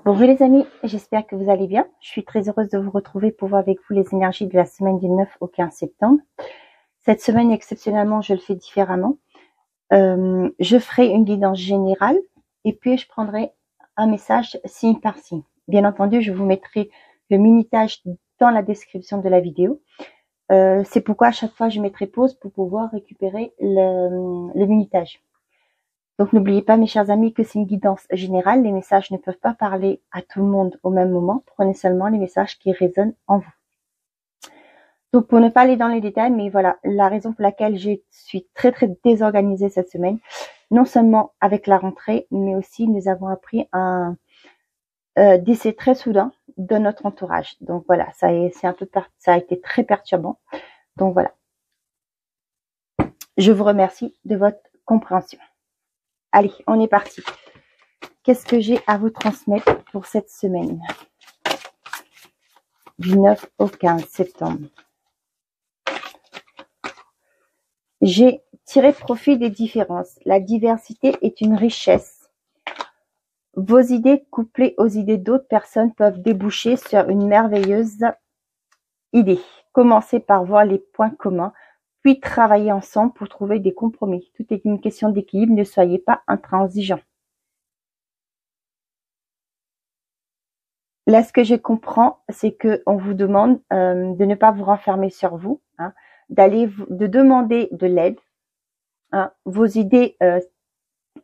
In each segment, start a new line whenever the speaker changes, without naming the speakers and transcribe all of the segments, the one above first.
Bonjour les amis, j'espère que vous allez bien. Je suis très heureuse de vous retrouver pour voir avec vous les énergies de la semaine du 9 au 15 septembre. Cette semaine, exceptionnellement, je le fais différemment. Je ferai une guidance générale et puis je prendrai un message signe par signe. Bien entendu, je vous mettrai le minutage dans la description de la vidéo. C'est pourquoi à chaque fois, je mettrai pause pour pouvoir récupérer le minutage. Donc, n'oubliez pas, mes chers amis, que c'est une guidance générale. Les messages ne peuvent pas parler à tout le monde au même moment. Prenez seulement les messages qui résonnent en vous. Donc, pour ne pas aller dans les détails, mais voilà, la raison pour laquelle je suis très désorganisée cette semaine, non seulement avec la rentrée, mais aussi nous avons appris un décès très soudain de notre entourage. Donc voilà, ça a été très perturbant. Donc voilà. Je vous remercie de votre compréhension. Allez, on est parti. Qu'est-ce que j'ai à vous transmettre pour cette semaine du 9 au 15 septembre? J'ai tiré profit des différences. La diversité est une richesse. Vos idées couplées aux idées d'autres personnes peuvent déboucher sur une merveilleuse idée. Commencez par voir les points communs, puis travailler ensemble pour trouver des compromis. Tout est une question d'équilibre, ne soyez pas intransigeants. Là, ce que je comprends, c'est que on vous demande de ne pas vous renfermer sur vous, hein, de demander de l'aide. Hein. Vos idées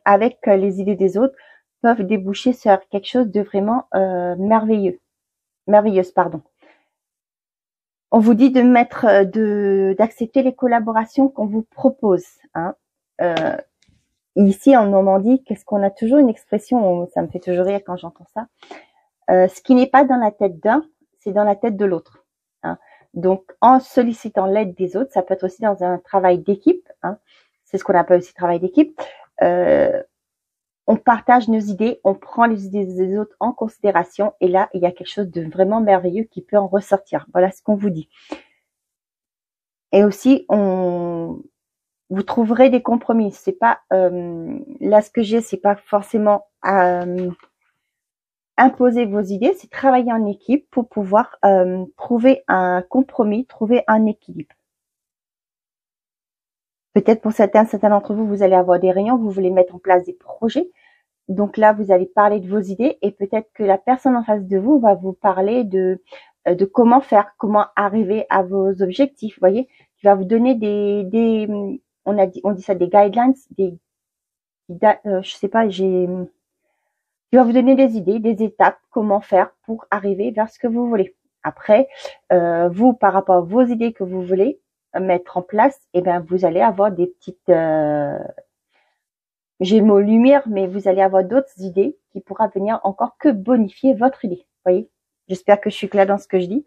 avec les idées des autres peuvent déboucher sur quelque chose de vraiment merveilleuse, pardon. On vous dit d'accepter les collaborations qu'on vous propose. Hein. Ici en Normandie, qu'est-ce qu'on a toujours une expression, ça me fait toujours rire quand j'entends ça. Ce qui n'est pas dans la tête d'un, c'est dans la tête de l'autre. Hein. Donc, en sollicitant l'aide des autres, ça peut être aussi dans un travail d'équipe. Hein. C'est ce qu'on appelle aussi travail d'équipe. On partage nos idées, on prend les idées des autres en considération. Et là, il y a quelque chose de vraiment merveilleux qui peut en ressortir. Voilà ce qu'on vous dit. Et aussi, vous trouverez des compromis. C'est pas là ce que j'ai, c'est pas forcément imposer vos idées, c'est travailler en équipe pour pouvoir trouver un compromis, trouver un équilibre. Peut-être pour certains d'entre vous, vous allez avoir des réunions, vous voulez mettre en place des projets. Donc là, vous allez parler de vos idées et peut-être que la personne en face de vous va vous parler de comment faire, comment arriver à vos objectifs. Vous voyez, qui va vous donner on dit ça des guidelines, je sais pas, il va vous donner des idées, des étapes, comment faire pour arriver vers ce que vous voulez. Après, vous, par rapport à vos idées que vous voulez mettre en place, eh bien, vous allez avoir des petites, j'ai le mot lumière, mais vous allez avoir d'autres idées qui pourra venir encore que bonifier votre idée. Vous voyez? J'espère que je suis claire dans ce que je dis.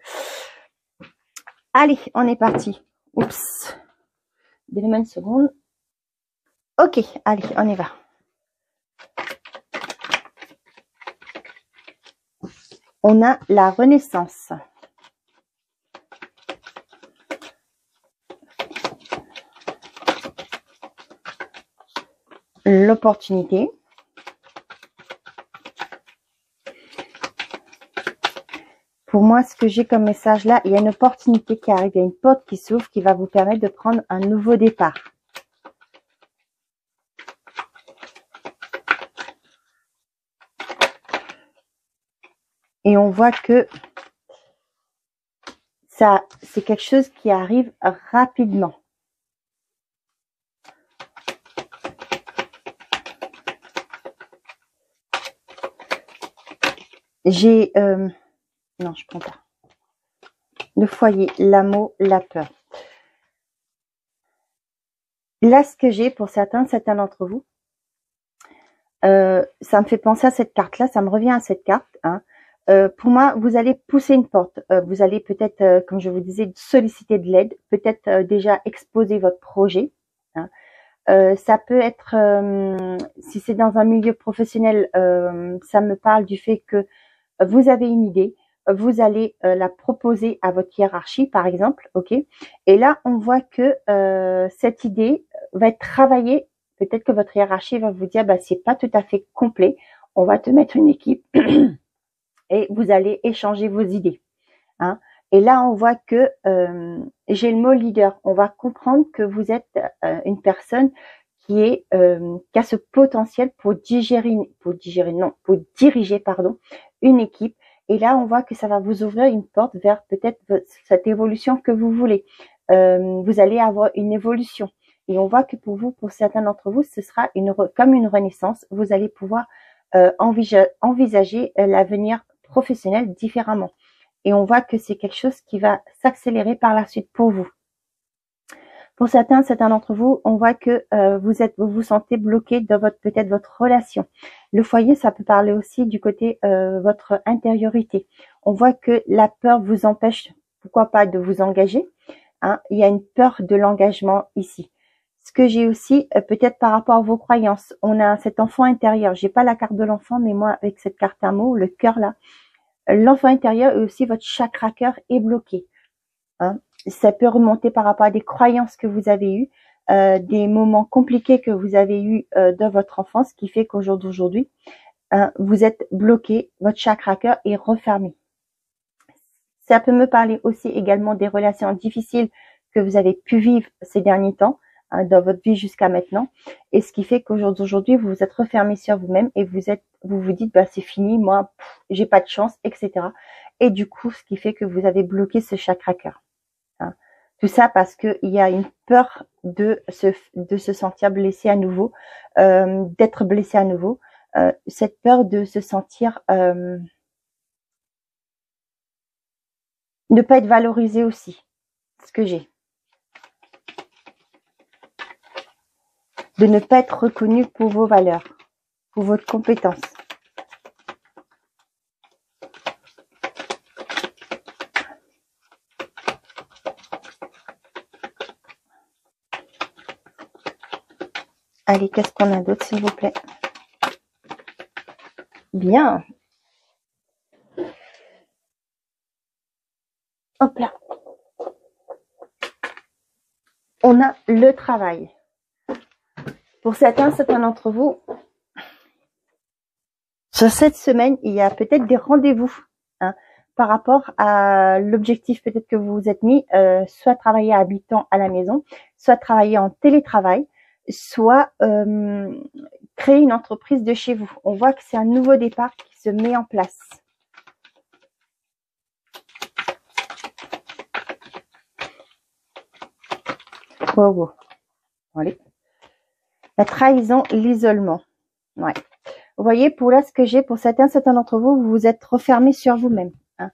Allez, on est parti. Oups. Donnez-moi une seconde. Ok, allez, on y va. On a la renaissance. L'opportunité. Pour moi, ce que j'ai comme message là, il y a une opportunité qui arrive, il y a une porte qui s'ouvre qui va vous permettre de prendre un nouveau départ. Et on voit que ça, c'est quelque chose qui arrive rapidement. J'ai, non, je prends pas. Le foyer, l'amour, la peur. Là, ce que j'ai pour certains d'entre vous, ça me fait penser à cette carte-là, ça me revient à cette carte, hein. Pour moi, vous allez pousser une porte. Vous allez peut-être, comme je vous disais, solliciter de l'aide, peut-être déjà exposer votre projet. Hein. Ça peut être, si c'est dans un milieu professionnel, ça me parle du fait que vous avez une idée, vous allez la proposer à votre hiérarchie, par exemple, ok. Et là, on voit que cette idée va être travaillée. Peut-être que votre hiérarchie va vous dire, bah c'est pas tout à fait complet. On va te mettre une équipe. et vous allez échanger vos idées. Hein. Et là, on voit que j'ai le mot leader. On va comprendre que vous êtes une personne qui a ce potentiel pour diriger, pardon, une équipe. Et là, on voit que ça va vous ouvrir une porte vers peut-être cette évolution que vous voulez. Vous allez avoir une évolution. Et on voit que pour vous, pour certains d'entre vous, ce sera comme une renaissance. Vous allez pouvoir envisager l'avenir professionnel différemment. Et on voit que c'est quelque chose qui va s'accélérer par la suite pour vous. Pour certains d'entre vous, on voit que vous vous sentez bloqué dans peut-être votre relation. Le foyer, ça peut parler aussi du côté votre intériorité. On voit que la peur vous empêche, pourquoi pas, de vous engager. Hein. Il y a une peur de l'engagement ici. Ce que j'ai aussi, peut-être par rapport à vos croyances, on a cet enfant intérieur. J'ai pas la carte de l'enfant, mais moi, avec cette carte à mots, le cœur là, l'enfant intérieur et aussi votre chakra cœur est bloqué. Hein. Ça peut remonter par rapport à des croyances que vous avez eues, des moments compliqués que vous avez eus dans votre enfance, qui fait qu'au jour d'aujourd'hui, vous êtes bloqué, votre chakra cœur est refermé. Ça peut me parler aussi également des relations difficiles que vous avez pu vivre ces derniers temps, hein, dans votre vie jusqu'à maintenant, et ce qui fait qu'au jour d'aujourd'hui, vous vous êtes refermé sur vous-même et vous vous dites, bah c'est fini, moi, j'ai pas de chance, etc. Et du coup, ce qui fait que vous avez bloqué ce chakra cœur. Hein. Tout ça parce qu'il y a une peur de se sentir blessé à nouveau, d'être blessé à nouveau, cette peur de se sentir ne pas être valorisé aussi, ce que j'ai. De ne pas être reconnu pour vos valeurs, pour votre compétence. Allez, qu'est-ce qu'on a d'autre, s'il vous plaît? Bien. Hop là. On a le travail. Pour certains d'entre vous, sur cette semaine, il y a peut-être des rendez-vous, hein, par rapport à l'objectif peut-être que vous vous êtes mis, soit travailler habitant à la maison, soit travailler en télétravail, soit créer une entreprise de chez vous. On voit que c'est un nouveau départ qui se met en place. Wow, wow. Allez. La trahison, l'isolement. Ouais. Vous voyez, pour là, ce que j'ai, pour certains d'entre vous, vous vous êtes refermé sur vous-même. Hein.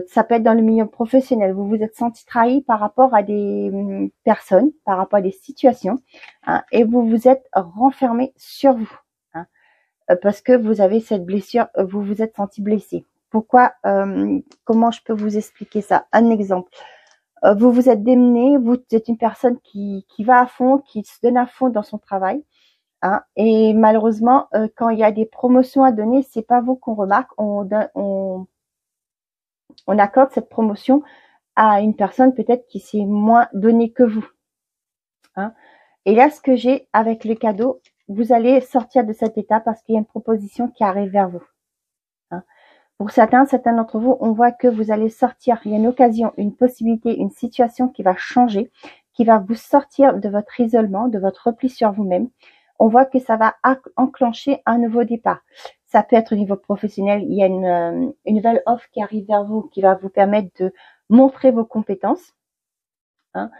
Ça peut être dans le milieu professionnel. Vous vous êtes senti trahi par rapport à des personnes, par rapport à des situations, hein, et vous vous êtes renfermé sur vous. Hein, parce que vous avez cette blessure, vous vous êtes senti blessé. Pourquoi? Comment je peux vous expliquer ça? Un exemple. Vous vous êtes démené, vous êtes une personne qui va à fond, qui se donne à fond dans son travail. Hein, et malheureusement, quand il y a des promotions à donner, c'est pas vous qu'on remarque. On accorde cette promotion à une personne peut-être qui s'est moins donnée que vous. Hein. Et là, ce que j'ai avec le cadeau, vous allez sortir de cet état parce qu'il y a une proposition qui arrive vers vous. Hein. Pour certains d'entre vous, on voit que vous allez sortir. Il y a une occasion, une possibilité, une situation qui va changer, qui va vous sortir de votre isolement, de votre repli sur vous-même. On voit que ça va enclencher un nouveau départ. Ça peut être au niveau professionnel, il y a une nouvelle offre qui arrive vers vous, qui va vous permettre de montrer vos compétences. Hein.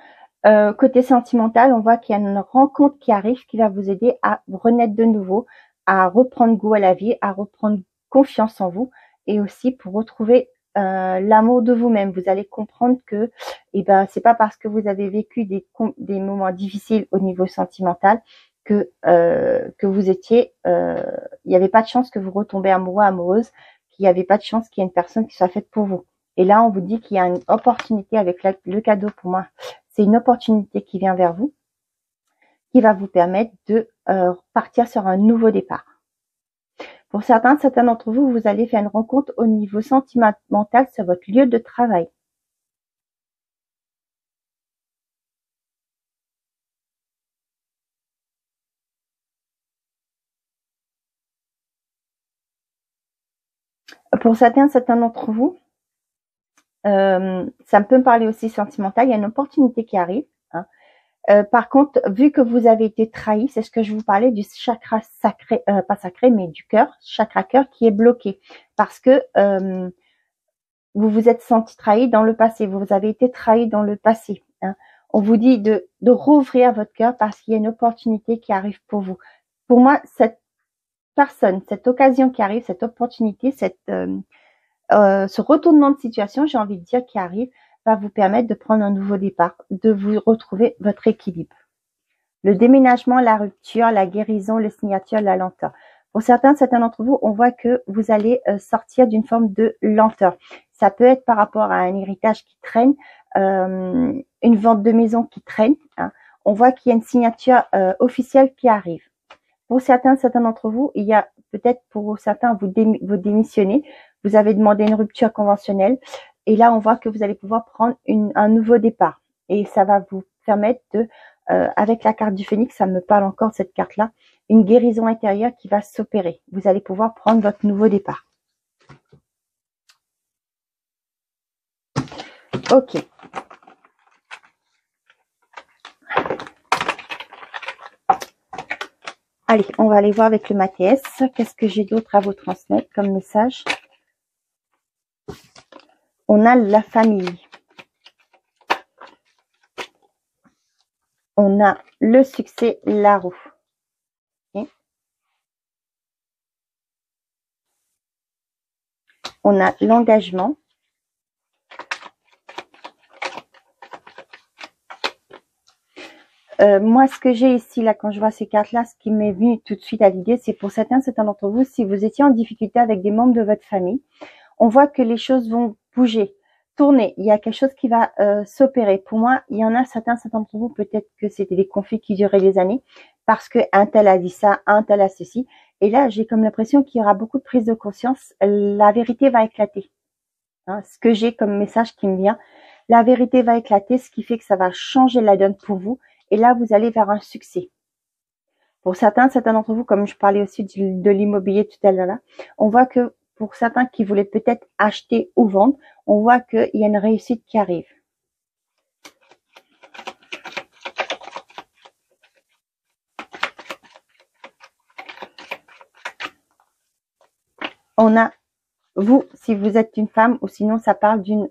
Côté sentimental, on voit qu'il y a une rencontre qui arrive qui va vous aider à renaître de nouveau, à reprendre goût à la vie, à reprendre confiance en vous et aussi pour retrouver l'amour de vous-même. Vous allez comprendre que c'est pas parce que vous avez vécu des moments difficiles au niveau sentimental que vous étiez, il n'y avait pas de chance que vous retombez amoureux, amoureuse, qu'il n'y avait pas de chance qu'il y ait une personne qui soit faite pour vous. Et là, on vous dit qu'il y a une opportunité avec le cadeau pour moi. C'est une opportunité qui vient vers vous, qui va vous permettre de partir sur un nouveau départ. Pour certains d'entre vous, vous allez faire une rencontre au niveau sentimental sur votre lieu de travail. Pour certains d'entre vous, ça peut me parler aussi sentimental. Il y a une opportunité qui arrive. Hein. Par contre, vu que vous avez été trahi, c'est ce que je vous parlais du chakra sacré, pas sacré, mais du cœur, chakra cœur qui est bloqué. Parce que vous vous êtes senti trahi dans le passé, vous avez été trahi dans le passé. Hein. On vous dit de rouvrir votre cœur parce qu'il y a une opportunité qui arrive pour vous. Pour moi, cette personne, cette occasion qui arrive, cette opportunité, ce retournement de situation, j'ai envie de dire, qui arrive, va vous permettre de prendre un nouveau départ, de vous retrouver votre équilibre. Le déménagement, la rupture, la guérison, les signatures, la lenteur. Pour certains d'entre vous, on voit que vous allez sortir d'une forme de lenteur. Ça peut être par rapport à un héritage qui traîne, une vente de maison qui traîne. Hein. On voit qu'il y a une signature officielle qui arrive. Pour certains d'entre vous, il y a peut-être pour certains, vous démissionnez, vous avez demandé une rupture conventionnelle et là, on voit que vous allez pouvoir prendre un nouveau départ. Et ça va vous permettre de, avec la carte du phénix, ça me parle encore cette carte-là, une guérison intérieure qui va s'opérer. Vous allez pouvoir prendre votre nouveau départ. Ok. Allez, on va aller voir avec le Mathias. Qu'est-ce que j'ai d'autre à vous transmettre comme message? On a la famille. On a le succès, la roue. Okay. On a l'engagement. Moi, ce que j'ai ici, là, quand je vois ces cartes-là, ce qui m'est venu tout de suite à l'idée, c'est pour certains d'entre vous, si vous étiez en difficulté avec des membres de votre famille, on voit que les choses vont bouger, tourner. Il y a quelque chose qui va s'opérer. Pour moi, il y en a certains d'entre vous, peut-être que c'était des conflits qui duraient des années, parce que un tel a dit ça, un tel a ceci. Et là, j'ai comme l'impression qu'il y aura beaucoup de prise de conscience. La vérité va éclater. Hein, ce que j'ai comme message qui me vient, la vérité va éclater, ce qui fait que ça va changer la donne pour vous. Et là, vous allez vers un succès. Pour certains d'entre vous, comme je parlais aussi de l'immobilier tout à l'heure, on voit que pour certains qui voulaient peut-être acheter ou vendre, on voit qu'il y a une réussite qui arrive. On a, vous, si vous êtes une femme, ou sinon ça parle d'une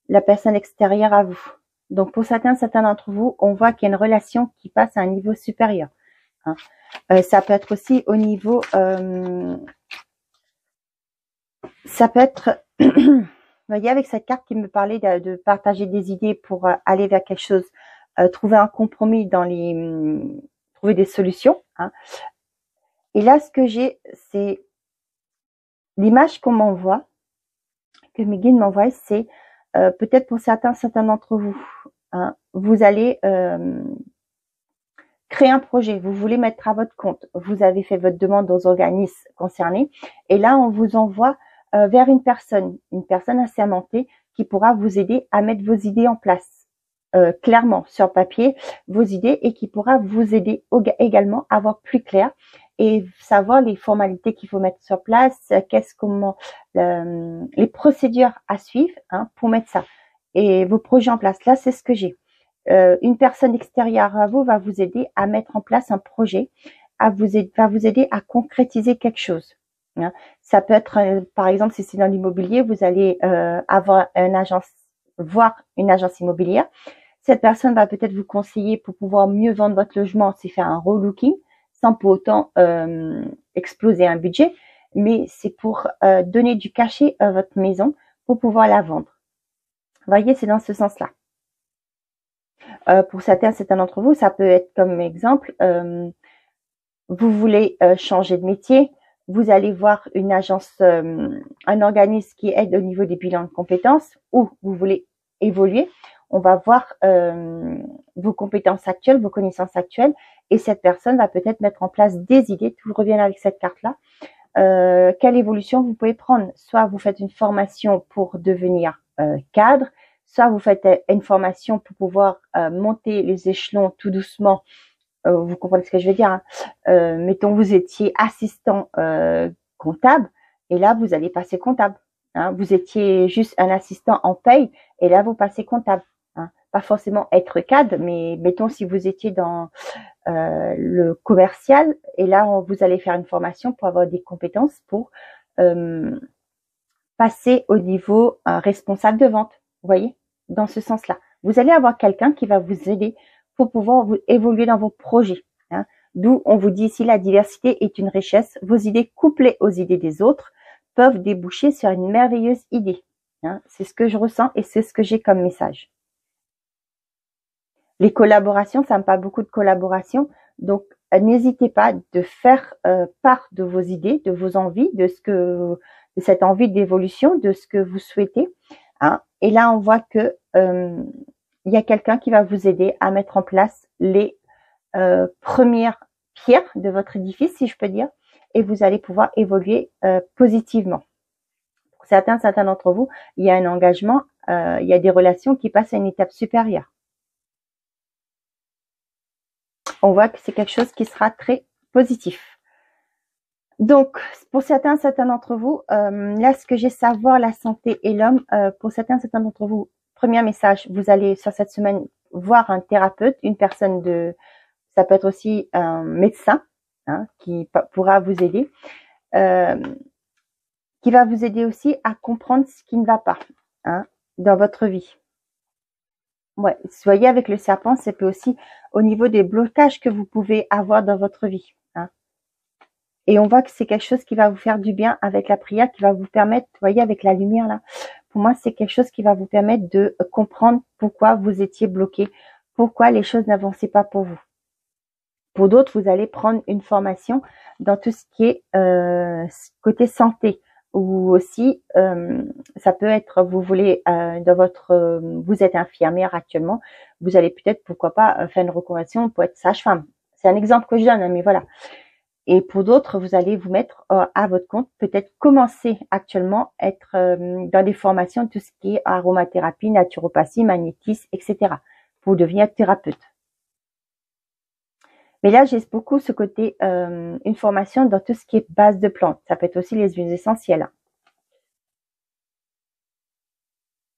la personne extérieure à vous. Donc, pour certains d'entre vous, on voit qu'il y a une relation qui passe à un niveau supérieur. Hein. Ça peut être aussi au niveau... ça peut être... vous voyez, avec cette carte qui me parlait de partager des idées pour aller vers quelque chose, trouver un compromis dans les... trouver des solutions. Hein. Et là, ce que j'ai, c'est l'image qu'on m'envoie, que mes guides m'envoient, c'est peut-être pour certains d'entre vous, hein, vous allez créer un projet, vous voulez mettre à votre compte, vous avez fait votre demande aux organismes concernés, et là on vous envoie vers une personne assermentée qui pourra vous aider à mettre vos idées en place, clairement sur papier, vos idées, et qui pourra vous aider également à voir plus clair et savoir les formalités qu'il faut mettre sur place, les procédures à suivre, hein, pour mettre ça et vos projets en place. Là, c'est ce que j'ai. Une personne extérieure à vous va vous aider à mettre en place un projet, va vous aider à concrétiser quelque chose. Hein. Ça peut être, par exemple, si c'est dans l'immobilier, vous allez avoir voir une agence immobilière. Cette personne va peut-être vous conseiller pour pouvoir mieux vendre votre logement, c'est faire un relooking, sans pour autant exploser un budget, mais c'est pour donner du cachet à votre maison pour pouvoir la vendre. Vous voyez, c'est dans ce sens-là. Pour certains d'entre vous, ça peut être comme exemple, vous voulez changer de métier, vous allez voir une agence, un organisme qui aide au niveau des bilans de compétences, ou vous voulez évoluer, on va voir vos compétences actuelles, vos connaissances actuelles, et cette personne va peut-être mettre en place des idées, tout revient avec cette carte-là. Quelle évolution vous pouvez prendre? Soit vous faites une formation pour devenir cadre, soit vous faites une formation pour pouvoir monter les échelons tout doucement. Vous comprenez ce que je veux dire, hein. Mettons, vous étiez assistant comptable, et là, vous allez passer comptable. Hein. Vous étiez juste un assistant en paye, et là, vous passez comptable. Hein. Pas forcément être cadre, mais mettons si vous étiez dans le commercial, et là, vous allez faire une formation pour avoir des compétences pour passer au niveau responsable de vente. Vous voyez, dans ce sens-là. Vous allez avoir quelqu'un qui va vous aider pour pouvoir vous évoluer dans vos projets. Hein. D'où on vous dit ici, la diversité est une richesse. Vos idées couplées aux idées des autres peuvent déboucher sur une merveilleuse idée. Hein. C'est ce que je ressens et c'est ce que j'ai comme message. Les collaborations, ça me parle beaucoup de collaboration. Donc, n'hésitez pas de faire part de vos idées, de vos envies, de cette envie d'évolution, de ce que vous souhaitez. Hein. Et là, on voit que il y a quelqu'un qui va vous aider à mettre en place les premières pierres de votre édifice, si je peux dire, et vous allez pouvoir évoluer positivement. Pour certains d'entre vous, il y a un engagement, il y a des relations qui passent à une étape supérieure. On voit que c'est quelque chose qui sera très positif. Donc, pour certains d'entre vous, là, ce que j'ai, savoir la santé et l'homme, pour certains d'entre vous, premier message, vous allez sur cette semaine voir un thérapeute, une personne ça peut être aussi un médecin, hein, qui pourra vous aider, qui va vous aider aussi à comprendre ce qui ne va pas, hein, dans votre vie. Ouais, soyez avec le serpent, c'est peut aussi au niveau des blocages que vous pouvez avoir dans votre vie. Hein. Et on voit que c'est quelque chose qui va vous faire du bien avec la prière, qui va vous permettre, vous voyez, avec la lumière là, pour moi, c'est quelque chose qui va vous permettre de comprendre pourquoi vous étiez bloqué, pourquoi les choses n'avançaient pas pour vous. Pour d'autres, vous allez prendre une formation dans tout ce qui est côté santé. Ou aussi, ça peut être, vous voulez, vous êtes infirmière actuellement, vous allez peut-être, pourquoi pas, faire une reconversion pour être sage-femme. C'est un exemple que je donne, hein, mais voilà. Et pour d'autres, vous allez vous mettre à votre compte, peut-être commencer actuellement, être dans des formations, tout ce qui est aromathérapie, naturopathie, magnétisme, etc. pour devenir thérapeute. Mais là, j'ai beaucoup ce côté, une formation dans tout ce qui est base de plantes. Ça peut être aussi les huiles essentielles.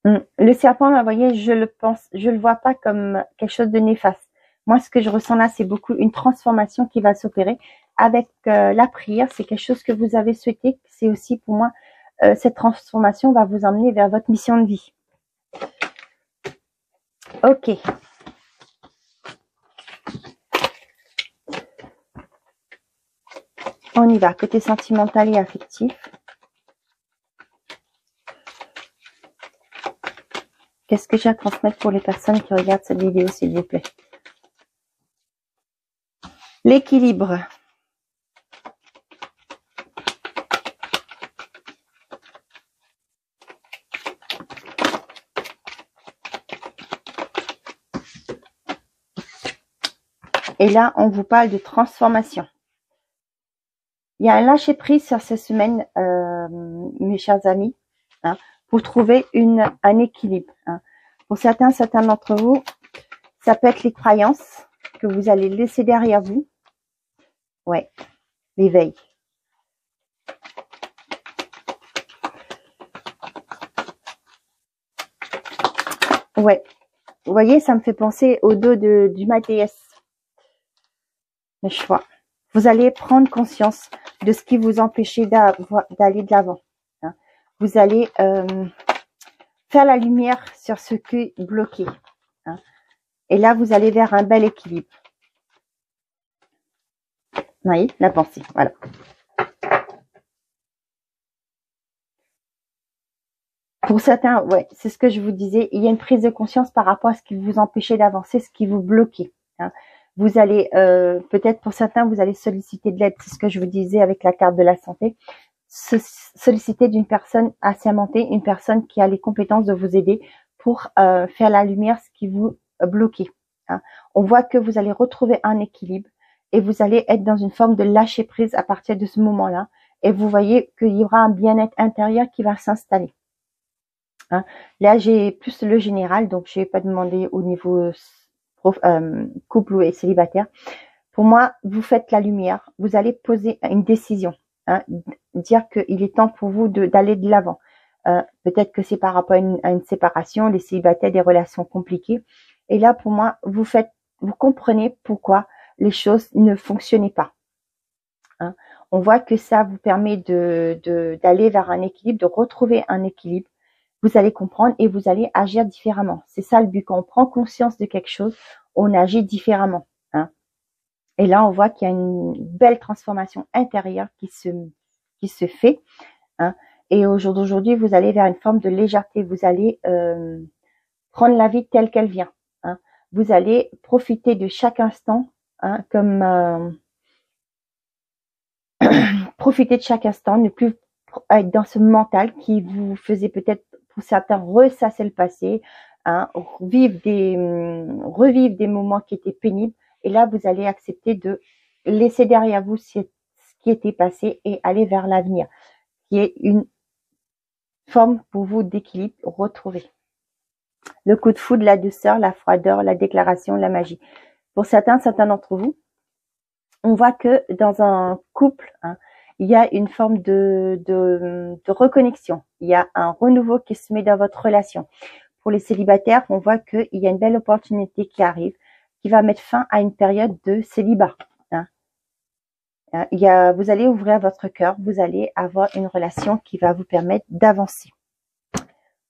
Le serpent, là, vous voyez, je le vois pas comme quelque chose de néfaste. Moi, ce que je ressens là, c'est beaucoup une transformation qui va s'opérer avec la prière. C'est quelque chose que vous avez souhaité. C'est aussi pour moi, cette transformation va vous emmener vers votre mission de vie. Ok. On y va, côté sentimental et affectif. Qu'est-ce que j'ai à transmettre pour les personnes qui regardent cette vidéo, s'il vous plaît? L'équilibre. Et là, on vous parle de transformation. Il y a un lâcher-prise sur cette semaine, mes chers amis, hein, pour trouver un équilibre. Hein. Pour certains d'entre vous, ça peut être les croyances que vous allez laisser derrière vous. Ouais, l'éveil. Ouais, vous voyez, ça me fait penser au dos du Mathias. Le choix. Vous allez prendre conscience de ce qui vous empêchait d'aller de l'avant. Hein. Vous allez faire la lumière sur ce qui est bloqué. Hein. Et là, vous allez vers un bel équilibre. Vous voyez, la pensée, voilà. Pour certains, ouais, c'est ce que je vous disais, il y a une prise de conscience par rapport à ce qui vous empêchait d'avancer, ce qui vous bloquait. Hein. Vous allez, peut-être pour certains, vous allez solliciter de l'aide, c'est ce que je vous disais avec la carte de la santé, solliciter d'une personne assermentée, une personne qui a les compétences de vous aider pour faire la lumière, ce qui vous bloquait. Hein. On voit que vous allez retrouver un équilibre et vous allez être dans une forme de lâcher prise à partir de ce moment-là. Et vous voyez qu'il y aura un bien-être intérieur qui va s'installer. Hein. Là, j'ai plus le général, donc je vais pas demander au niveau couple et célibataire. Pour moi, vous faites la lumière, vous allez poser une décision. hein, dire qu'il est temps pour vous d'aller de l'avant. Peut-être que c'est par rapport à une séparation, les célibataires, des relations compliquées. Et là, pour moi, vous comprenez pourquoi les choses ne fonctionnaient pas. Hein. On voit que ça vous permet d'aller vers un équilibre, de retrouver un équilibre. Vous allez comprendre et vous allez agir différemment. C'est ça le but. Quand on prend conscience de quelque chose, on agit différemment. Hein. Et là, on voit qu'il y a une belle transformation intérieure qui se fait. Hein. Et au jour d'aujourd'hui, vous allez vers une forme de légèreté. Vous allez prendre la vie telle qu'elle vient. Hein. Vous allez profiter de chaque instant, hein, comme profiter de chaque instant, ne plus être dans ce mental qui vous faisait peut-être, pour certains, ressasser le passé, hein, revivre des moments qui étaient pénibles. Et là, vous allez accepter de laisser derrière vous ce qui était passé et aller vers l'avenir, qui est une forme pour vous d'équilibre retrouvé. Le coup de foudre, la douceur, la froideur, la déclaration, la magie. Pour certains d'entre vous, on voit que dans un couple, hein, il y a une forme de reconnexion. Il y a un renouveau qui se met dans votre relation. Pour les célibataires, on voit qu'il y a une belle opportunité qui arrive, qui va mettre fin à une période de célibat. Hein. Vous allez ouvrir votre cœur, vous allez avoir une relation qui va vous permettre d'avancer.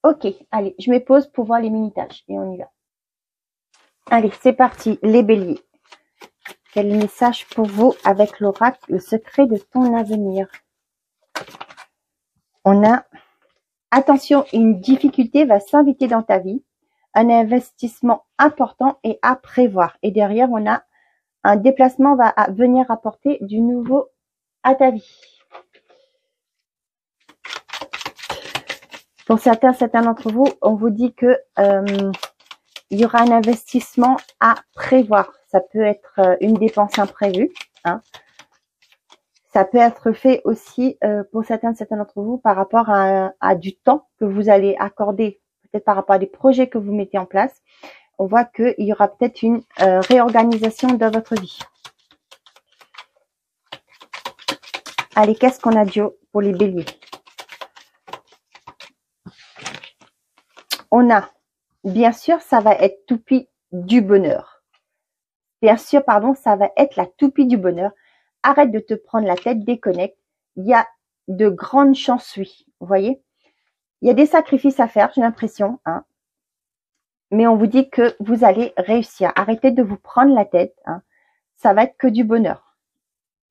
Ok, allez, je me pose pour voir les minutages et on y va. Allez, c'est parti, les béliers. Quel message pour vous avec l'oracle, le secret de ton avenir? On a, attention, une difficulté va s'inviter dans ta vie, un investissement important est à prévoir. Et derrière, on a un déplacement va venir apporter du nouveau à ta vie. Pour certains d'entre vous, on vous dit que il y aura un investissement à prévoir. Ça peut être une dépense imprévue. Hein. Ça peut être fait aussi pour certains d'entre vous par rapport à du temps que vous allez accorder, peut-être par rapport à des projets que vous mettez en place. On voit qu'il y aura peut-être une réorganisation de votre vie. Allez, qu'est-ce qu'on a Dio pour les béliers? On a, bien sûr, ça va être toupie du bonheur. Bien sûr, pardon, ça va être la toupie du bonheur. Arrête de te prendre la tête, déconnecte. Il y a de grandes chances, oui. Vous voyez? Il y a des sacrifices à faire, j'ai l'impression. Hein. Mais on vous dit que vous allez réussir. Arrêtez de vous prendre la tête. Hein. Ça va être que du bonheur.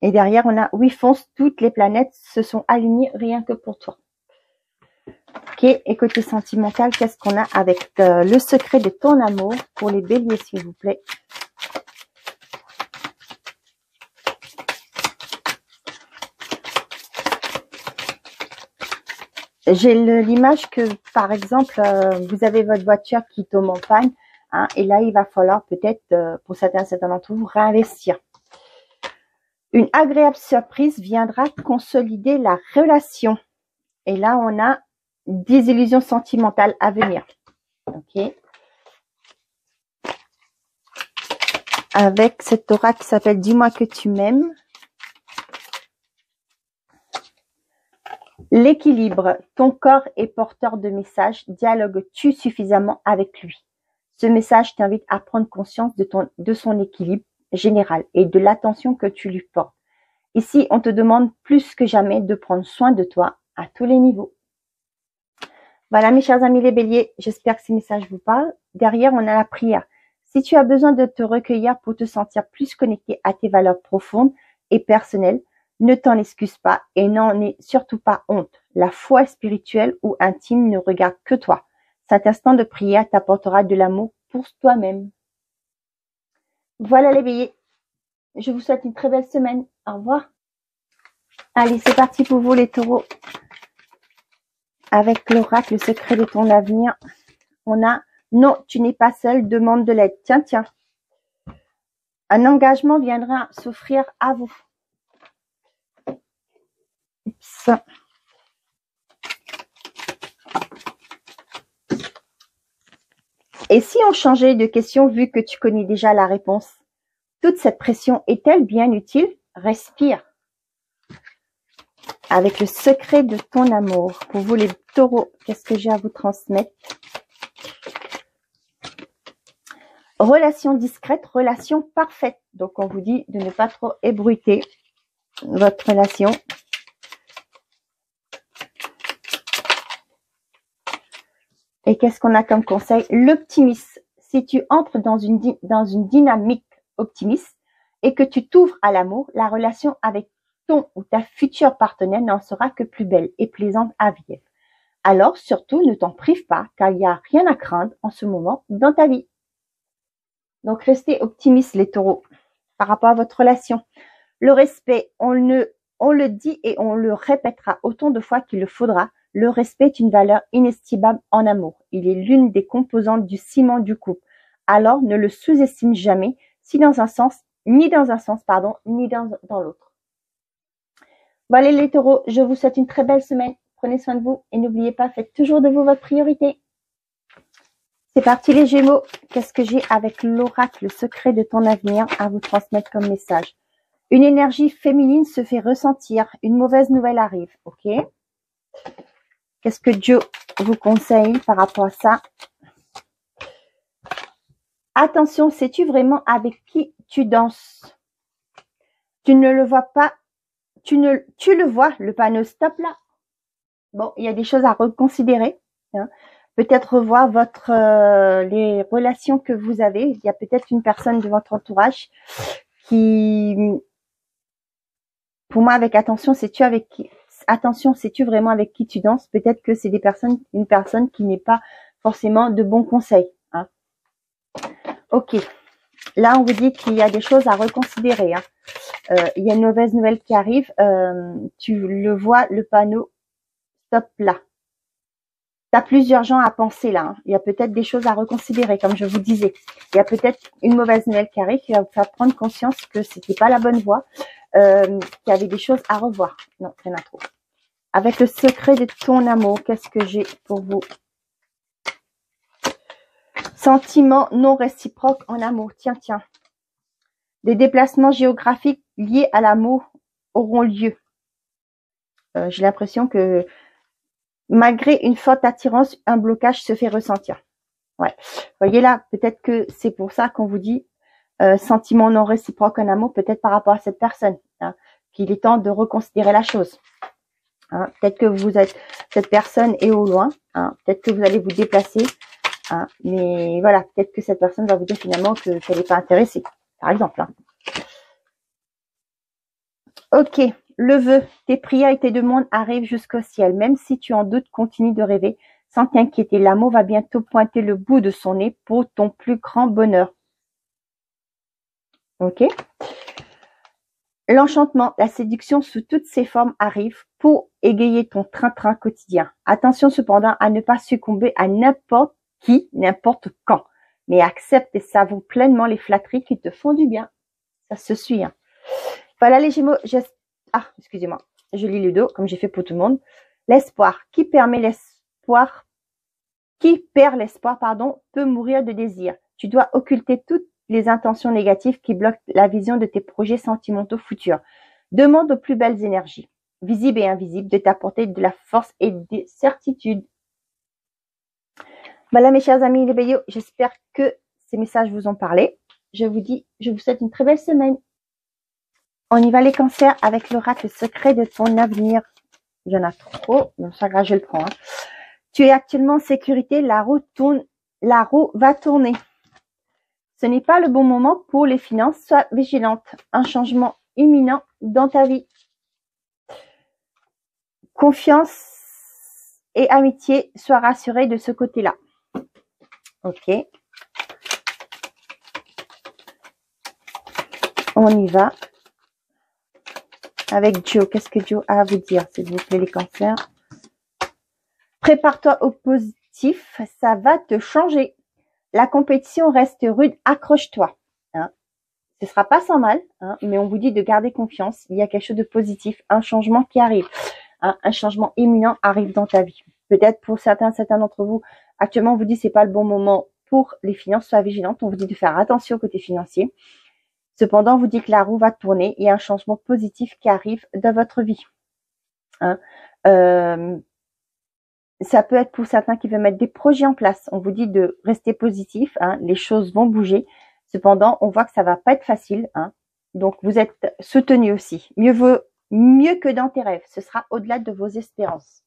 Et derrière, on a, oui, fonce, toutes les planètes se sont alignées rien que pour toi. Ok, et côté sentimental, qu'est-ce qu'on a avec le secret de ton amour pour les béliers, s'il vous plaît? J'ai l'image que, par exemple, vous avez votre voiture qui tombe en panne, hein, et là, il va falloir peut-être, pour certains d'entre vous, réinvestir. Une agréable surprise viendra consolider la relation. Et là, on a des illusions sentimentales à venir. Ok. Avec cet oracle qui s'appelle « Dis-moi que tu m'aimes ». L'équilibre. Ton corps est porteur de messages. Dialogues-tu suffisamment avec lui? Ce message t'invite à prendre conscience de son équilibre général et de l'attention que tu lui portes. Ici, on te demande plus que jamais de prendre soin de toi à tous les niveaux. Voilà, mes chers amis les béliers, j'espère que ces messages vous parlent. Derrière, on a la prière. Si tu as besoin de te recueillir pour te sentir plus connecté à tes valeurs profondes et personnelles, ne t'en excuse pas et n'en aie surtout pas honte. La foi spirituelle ou intime ne regarde que toi. Cet instant de prière t'apportera de l'amour pour toi-même. Voilà les béliers. Je vous souhaite une très belle semaine. Au revoir. Allez, c'est parti pour vous les taureaux. Avec l'oracle, le secret de ton avenir, on a « Non, tu n'es pas seul, demande de l'aide ». Tiens, tiens. Un engagement viendra s'offrir à vous. Oups. Et si on changeait de question vu que tu connais déjà la réponse? Toute cette pression est-elle bien utile? Respire. avec le secret de ton amour. Pour vous les taureaux, qu'est-ce que j'ai à vous transmettre? Relation discrète, relation parfaite. Donc, on vous dit de ne pas trop ébruiter votre relation. Et qu'est-ce qu'on a comme conseil? L'optimisme. Si tu entres dans une dynamique optimiste et que tu t'ouvres à l'amour, la relation avec ton ou ta future partenaire n'en sera que plus belle et plaisante à vivre. Alors, surtout, ne t'en prive pas, car il n'y a rien à craindre en ce moment dans ta vie. Donc, restez optimistes, les taureaux, par rapport à votre relation. Le respect, on le dit et on le répétera autant de fois qu'il le faudra. Le respect est une valeur inestimable en amour. Il est l'une des composantes du ciment du couple. Alors, ne le sous-estime jamais, ni dans un sens, ni dans l'autre. Bon, allez les taureaux, je vous souhaite une très belle semaine. Prenez soin de vous et n'oubliez pas, faites toujours de vous votre priorité. C'est parti les Gémeaux. Qu'est-ce que j'ai avec l'oracle, le secret de ton avenir à vous transmettre comme message? Une énergie féminine se fait ressentir. Une mauvaise nouvelle arrive. Ok? Qu'est-ce que Dieu vous conseille par rapport à ça? Attention, sais-tu vraiment avec qui tu danses? Tu ne le vois pas. Tu le vois, le panneau stop là. Bon, il y a des choses à reconsidérer. Hein. Peut-être revoir les relations que vous avez. Il y a peut-être une personne de votre entourage qui, pour moi, avec attention, sais-tu vraiment avec qui tu danses? Peut-être que c'est une personne qui n'est pas forcément de bons conseils. Hein. Ok. Là, on vous dit qu'il y a des choses à reconsidérer. Hein. Il y a une mauvaise nouvelle qui arrive. Tu le vois, le panneau stop là. Tu as plusieurs gens à penser là. Hein. Il y a peut-être des choses à reconsidérer, comme je vous disais. Il y a peut-être une mauvaise nouvelle qui arrive qui va vous faire prendre conscience que c'était pas la bonne voie, qu'il y avait des choses à revoir. Non, rien à trop. Avec le secret de ton amour, qu'est-ce que j'ai pour vous? Sentiments non réciproques en amour. Tiens. Des déplacements géographiques liés à l'amour auront lieu. J'ai l'impression que malgré une forte attirance, un blocage se fait ressentir. Ouais. Voyez là, peut-être que c'est pour ça qu'on vous dit sentiments non réciproques en amour, peut-être par rapport à cette personne, hein, qu'il est temps de reconsidérer la chose. Hein. Peut-être que cette personne est au loin, hein, peut-être que vous allez vous déplacer, hein, mais voilà, peut-être que cette personne va vous dire finalement qu'elle n'est pas intéressée, par exemple. Hein. Ok. Le vœu, tes prières et tes demandes arrivent jusqu'au ciel. Même si tu en doutes, continue de rêver sans t'inquiéter. L'amour va bientôt pointer le bout de son nez pour ton plus grand bonheur. Ok. L'enchantement, la séduction sous toutes ses formes arrive pour égayer ton train-train quotidien. Attention cependant à ne pas succomber à n'importe qui, n'importe quand. Mais accepte et savoure pleinement les flatteries qui te font du bien. Ça se suit. Hein. Voilà les Gémeaux, excusez-moi, je lis le dos comme j'ai fait pour tout le monde. L'espoir, qui perd l'espoir, peut mourir de désir. Tu dois occulter toutes les intentions négatives qui bloquent la vision de tes projets sentimentaux futurs. Demande aux plus belles énergies, visibles et invisibles, de t'apporter de la force et des certitudes. Voilà mes chers amis les Béliaux, j'espère que ces messages vous ont parlé. Je vous souhaite une très belle semaine. On y va les cancers avec l'oracle secret de ton avenir. Il y en a trop, mais ça grave, je le prends. Hein. Tu es actuellement en sécurité, la roue va tourner. Ce n'est pas le bon moment pour les finances, sois vigilante. Un changement imminent dans ta vie. Confiance et amitié, sois rassurée de ce côté-là. Ok. On y va. Avec Joe, qu'est-ce que Joe a à vous dire, s'il vous plaît, les cancers? Prépare-toi au positif, ça va te changer. La compétition reste rude, accroche-toi. Hein. Ce sera pas sans mal, hein, mais on vous dit de garder confiance. Il y a quelque chose de positif, un changement qui arrive. Hein, un changement imminent arrive dans ta vie. Peut-être pour certains d'entre vous, actuellement, on vous dit c'est pas le bon moment pour les finances, sois vigilante. On vous dit de faire attention au côté financier. Cependant, on vous dit que la roue va tourner. Il y a un changement positif qui arrive dans votre vie. Hein. Ça peut être pour certains qui veulent mettre des projets en place. On vous dit de rester positif. Hein. Les choses vont bouger. Cependant, on voit que ça va pas être facile. Hein. Donc, vous êtes soutenu aussi. Mieux que dans tes rêves. Ce sera au-delà de vos espérances.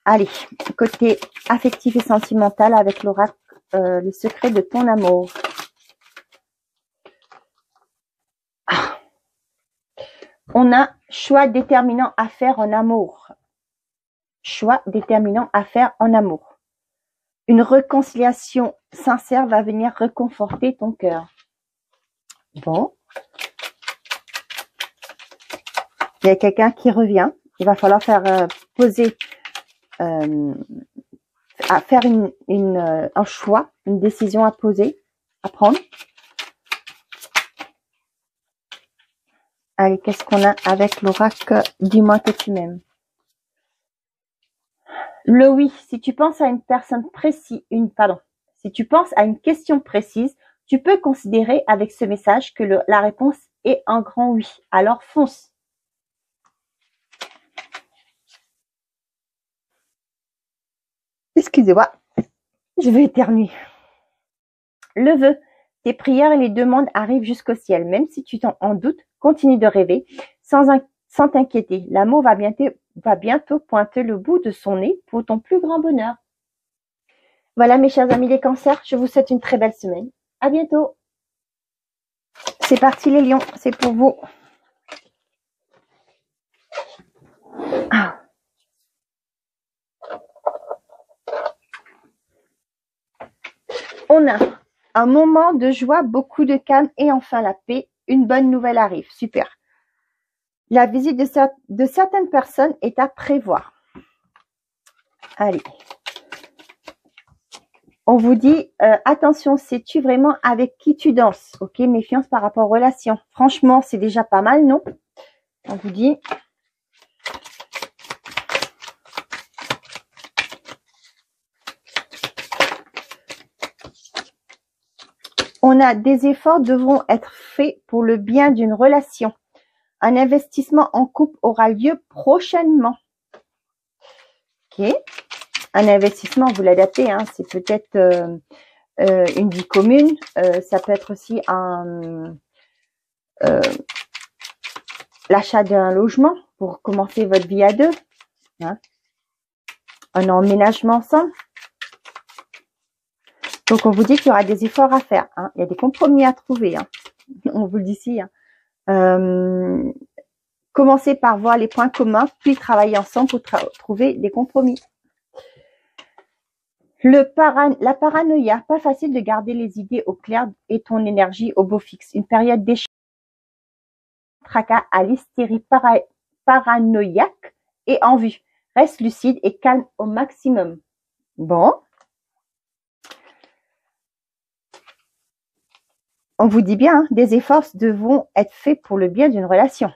Allez, côté affectif et sentimental avec l'oracle, le secret de ton amour. Ah. On a choix déterminant à faire en amour. Choix déterminant à faire en amour. Une réconciliation sincère va venir réconforter ton cœur. Bon. Il y a quelqu'un qui revient. Il va falloir faire poser, à faire un choix, une décision à poser, à prendre. Allez, qu'est-ce qu'on a avec l'oracle? Dis-moi que tu m'aimes. Le oui, si tu penses à une personne précise, si tu penses à une question précise, tu peux considérer avec ce message que la réponse est un grand oui. Alors fonce. Excusez-moi, je vais éternuer. Le vœu, tes prières et les demandes arrivent jusqu'au ciel. Même si tu t'en doutes, continue de rêver sans t'inquiéter. L'amour va bientôt pointer le bout de son nez pour ton plus grand bonheur. Voilà mes chers amis les cancers, je vous souhaite une très belle semaine. À bientôt. C'est parti les lions, c'est pour vous. Ah. On a un moment de joie, beaucoup de calme et enfin la paix. Une bonne nouvelle arrive. Super. La visite de certaines personnes est à prévoir. Allez. On vous dit, attention, sais-tu vraiment avec qui tu danses? Ok, méfiance par rapport aux relations. Franchement, c'est déjà pas mal, non? On vous dit. On a des efforts devront être faits pour le bien d'une relation. Un investissement en couple aura lieu prochainement. Ok. Un investissement, vous l'adaptez, hein, c'est peut-être une vie commune. Ça peut être aussi l'achat d'un logement pour commencer votre vie à deux. Hein. Un emménagement ensemble. Donc, on vous dit qu'il y aura des efforts à faire. Hein. Il y a des compromis à trouver. Hein. On vous le dit ici. Hein. Commencez par voir les points communs, puis travailler ensemble pour trouver des compromis. La paranoïa, pas facile de garder les idées au clair et ton énergie au beau fixe. Une période d'échec, tracas à l'hystérie paranoïaque et en vue. Reste lucide et calme au maximum. Bon. On vous dit bien, hein, des efforts devront être faits pour le bien d'une relation.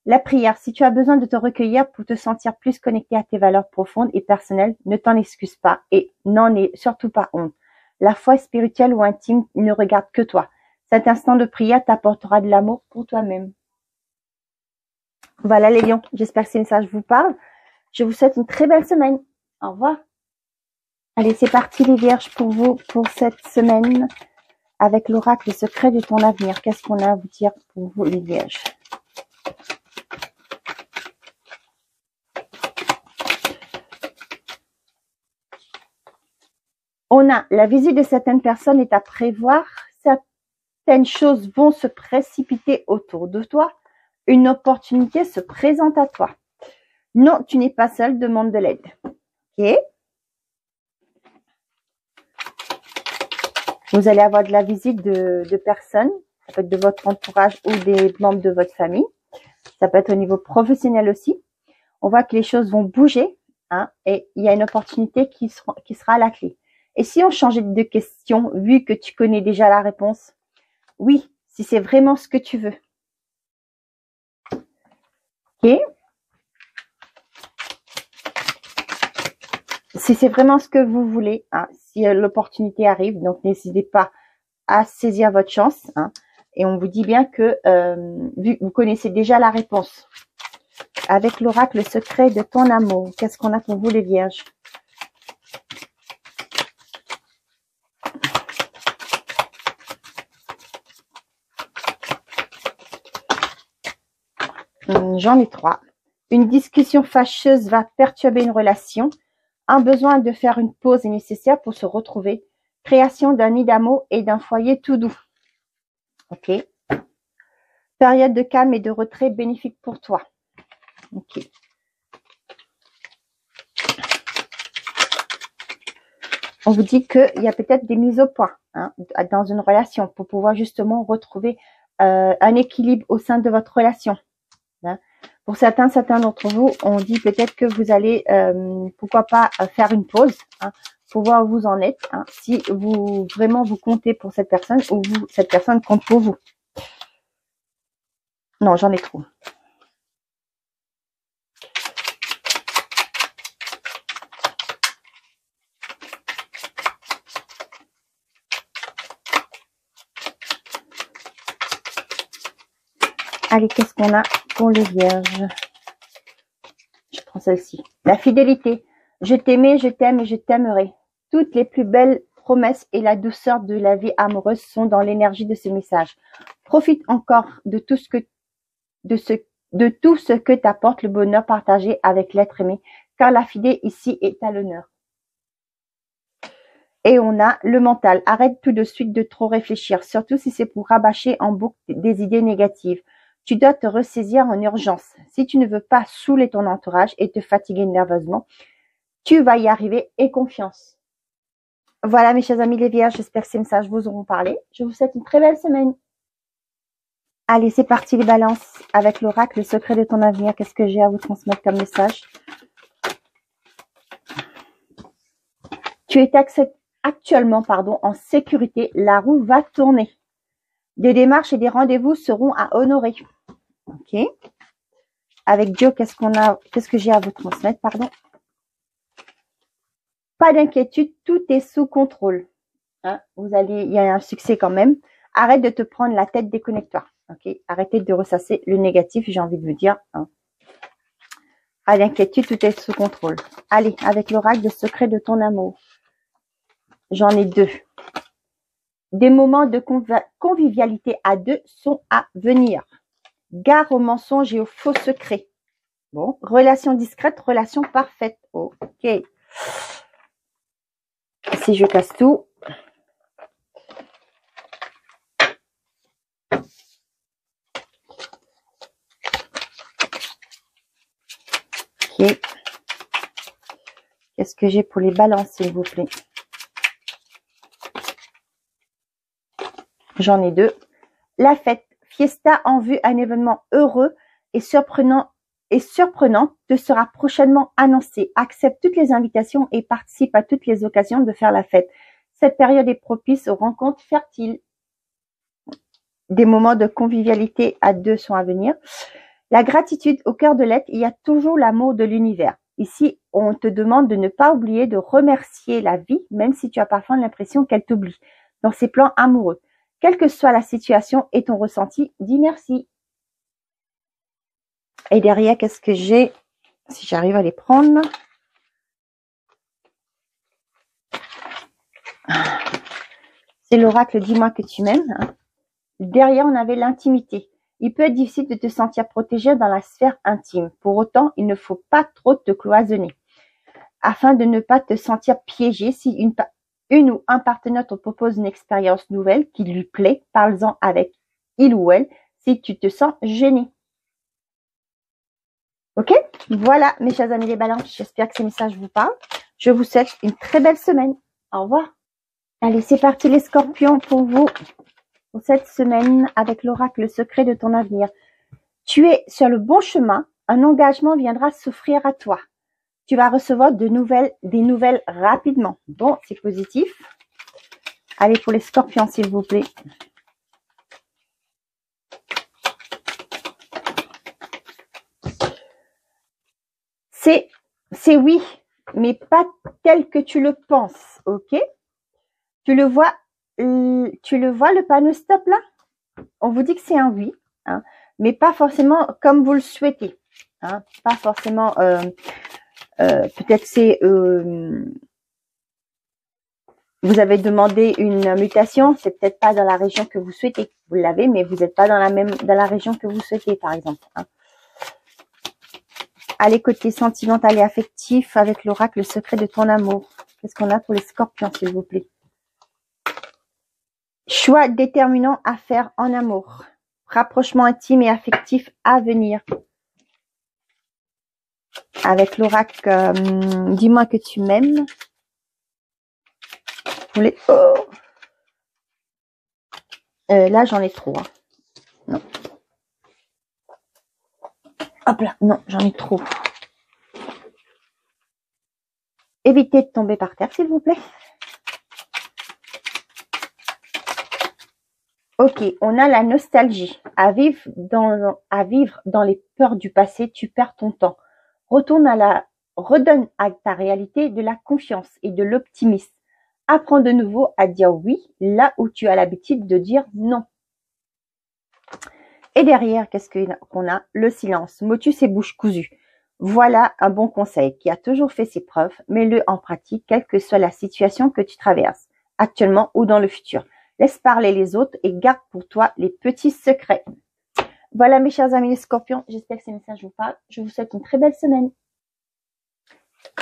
La prière, si tu as besoin de te recueillir pour te sentir plus connecté à tes valeurs profondes et personnelles, ne t'en excuse pas et n'en aie surtout pas honte. La foi spirituelle ou intime ne regarde que toi. Cet instant de prière t'apportera de l'amour pour toi-même. Voilà les lions, j'espère que ces messages vous parlent. Je vous souhaite une très belle semaine. Au revoir. Allez, c'est parti les vierges pour vous pour cette semaine avec l'oracle, le secret de ton avenir. Qu'est-ce qu'on a à vous dire pour vous les vierges? On a la visite de certaines personnes est à prévoir. Certaines choses vont se précipiter autour de toi. Une opportunité se présente à toi. Non, tu n'es pas seul, demande de l'aide. Ok. Vous allez avoir de la visite de personnes. Ça peut être de votre entourage ou des membres de votre famille. Ça peut être au niveau professionnel aussi. On voit que les choses vont bouger. Hein, et il y a une opportunité qui sera à la clé. Et si on changeait de question, vu que tu connais déjà la réponse? Oui, si c'est vraiment ce que tu veux. Ok. Si c'est vraiment ce que vous voulez, hein, si l'opportunité arrive, donc n'hésitez pas à saisir votre chance. Hein, et on vous dit bien que vu que vous connaissez déjà la réponse. avec l'oracle secret de ton amour. Qu'est-ce qu'on a pour vous les vierges? J'en ai 3. Une discussion fâcheuse va perturber une relation. Un besoin de faire une pause est nécessaire pour se retrouver. Création d'un nid d'amour et d'un foyer tout doux. Ok. Période de calme et de retrait bénéfique pour toi. Ok. On vous dit qu'il y a peut-être des mises au point dans une relation pour pouvoir justement retrouver un équilibre au sein de votre relation. Hein. Pour certains d'entre vous, on dit peut-être que vous allez, pourquoi pas, faire une pause, pour voir où vous en êtes, si vous vraiment vous comptez pour cette personne ou cette personne compte pour vous. Non, j'en ai trop. Allez, qu'est-ce qu'on a pour les vierges? Je prends celle-ci. La fidélité. Je t'aimais, je t'aime et je t'aimerai. Toutes les plus belles promesses et la douceur de la vie amoureuse sont dans l'énergie de ce message. Profite encore de tout ce que t'apporte le bonheur partagé avec l'être aimé, car la fidélité ici est à l'honneur. Et on a le mental. Arrête tout de suite de trop réfléchir, surtout si c'est pour rabâcher en boucle des idées négatives. Tu dois te ressaisir en urgence. Si tu ne veux pas saouler ton entourage et te fatiguer nerveusement, tu vas y arriver et confiance. Voilà mes chers amis les vierges, j'espère que ces messages vous auront parlé. Je vous souhaite une très belle semaine. Allez, c'est parti les balances avec l'oracle, le secret de ton avenir. Qu'est-ce que j'ai à vous transmettre comme message? Tu es actuellement en sécurité. La roue va tourner. Des démarches et des rendez-vous seront à honorer. Ok. Avec Dieu, qu'est-ce que j'ai à vous transmettre, pardon? Pas d'inquiétude, tout est sous contrôle. Il y a un succès quand même. Arrête de te prendre la tête, déconnecte-toi. Ok. Arrêtez de ressasser le négatif, j'ai envie de vous dire. Pas d'inquiétude, tout est sous contrôle. Allez, avec l'oracle de secret de ton amour. J'en ai 2. Des moments de convivialité à 2 sont à venir. Gare aux mensonges et aux faux secrets. Bon, relation discrète, relation parfaite. Ok. Si je casse tout. Ok. Qu'est-ce que j'ai pour les balances, s'il vous plaît? J'en ai 2. La fête, fiesta en vue, un événement heureux et surprenant te sera prochainement annoncé. Accepte toutes les invitations et participe à toutes les occasions de faire la fête. Cette période est propice aux rencontres fertiles. Des moments de convivialité à 2 sont à venir. La gratitude au cœur de l'être, il y a toujours l'amour de l'univers. Ici, on te demande de ne pas oublier de remercier la vie, même si tu as parfois l'impression qu'elle t'oublie. Dans ses plans amoureux. Quelle que soit la situation et ton ressenti, dis merci. Et derrière, qu'est-ce que j'ai? Si j'arrive à les prendre. C'est l'oracle, dis-moi que tu m'aimes. Derrière, on avait l'intimité. Il peut être difficile de te sentir protégé dans la sphère intime. Pour autant, il ne faut pas trop te cloisonner. Afin de ne pas te sentir piégé, si une ou un partenaire te propose une expérience nouvelle qui lui plaît, parle-en avec il ou elle si tu te sens gêné. Ok? Voilà, mes chers amis les balances, j'espère que ces messages vous parlent. Je vous souhaite une très belle semaine. Au revoir. Allez, c'est parti les scorpions pour vous, pour cette semaine avec l'oracle secret de ton avenir. Tu es sur le bon chemin, un engagement viendra s'offrir à toi. Tu vas recevoir des nouvelles rapidement. Bon, c'est positif. Allez, pour les scorpions, s'il vous plaît. C'est oui, mais pas tel que tu le penses, ok? Tu le vois le panneau stop là? On vous dit que c'est un oui, mais pas forcément comme vous le souhaitez. hein, pas forcément, peut-être c'est, vous avez demandé une mutation, c'est peut-être pas dans la région que vous souhaitez. Vous l'avez, mais vous n'êtes pas dans la région que vous souhaitez, par exemple. Hein. Allez, côté sentimental et affectif, avec l'oracle, le secret de ton amour. Qu'est-ce qu'on a pour les scorpions, s'il vous plaît? Choix déterminant à faire en amour. Rapprochement intime et affectif à venir. Avec l'oracle, dis-moi que tu m'aimes. Oh. Là, j'en ai trop. Hein. Non. Hop là, non, j'en ai trop. Évitez de tomber par terre, s'il vous plaît. Ok, on a la nostalgie. À vivre dans les peurs du passé, tu perds ton temps. Redonne à ta réalité de la confiance et de l'optimisme. Apprends de nouveau à dire oui là où tu as l'habitude de dire non. Et derrière, qu'est-ce qu'on a? Le silence. Motus et bouche cousue. Voilà un bon conseil qui a toujours fait ses preuves. Mets-le en pratique, quelle que soit la situation que tu traverses, actuellement ou dans le futur. Laisse parler les autres et garde pour toi les petits secrets. Voilà mes chers amis les scorpions, j'espère que ces messages vous parlent. Je vous souhaite une très belle semaine.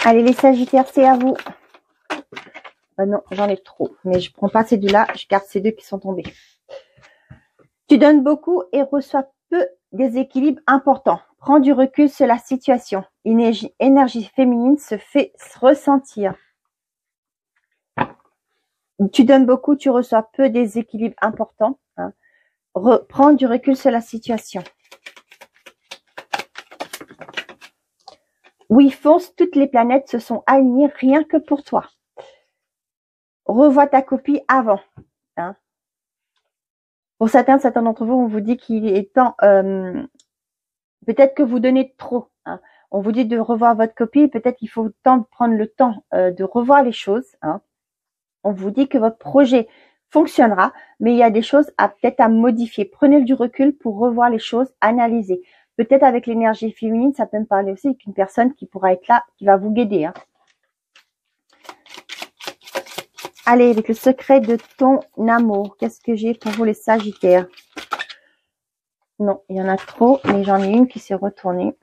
Allez les sagittaires, c'est à vous. Non, j'en ai trop, mais je prends pas ces deux-là, je garde ces deux qui sont tombés. Tu donnes beaucoup et reçois peu, des équilibres importants. Prends du recul sur la situation. Énergie féminine se fait ressentir. Tu donnes beaucoup, tu reçois peu, des équilibres importants. Hein. Prends du recul sur la situation. Oui, fonce, toutes les planètes se sont alignées rien que pour toi. Revois ta copie avant. Hein. Pour certains d'entre vous, on vous dit qu'il est temps, peut-être que vous donnez trop. Hein. On vous dit de revoir votre copie, peut-être qu'il faut prendre le temps de revoir les choses. Hein. On vous dit que votre projet fonctionnera, mais il y a des choses peut-être à modifier. Prenez du recul pour revoir les choses, analyser. Peut-être avec l'énergie féminine, ça peut me parler aussi qu'une personne qui pourra être là, qui va vous guider. Hein. Allez, avec le secret de ton amour, qu'est-ce que j'ai pour vous les sagittaires? Non, il y en a trop, mais j'en ai une qui s'est retournée.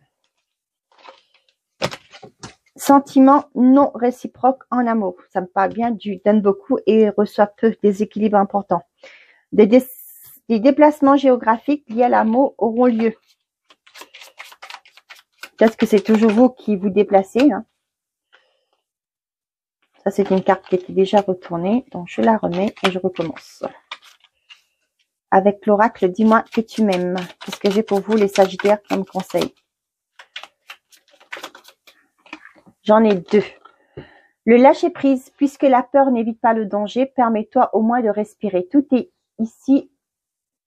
Sentiment non réciproque en amour. Ça me parle bien du donne beaucoup et reçoit peu, des équilibres importants. Des déplacements géographiques liés à l'amour auront lieu. Peut-être que c'est toujours vous qui vous déplacez. Hein. Ça, c'est une carte qui était déjà retournée. Donc, je la remets et je recommence. Avec l'oracle, dis-moi que tu m'aimes. Qu'est-ce que j'ai pour vous, les sagittaires, comme conseil? J'en ai deux. Le lâcher prise, puisque la peur n'évite pas le danger, permets-toi au moins de respirer. Tout est ici,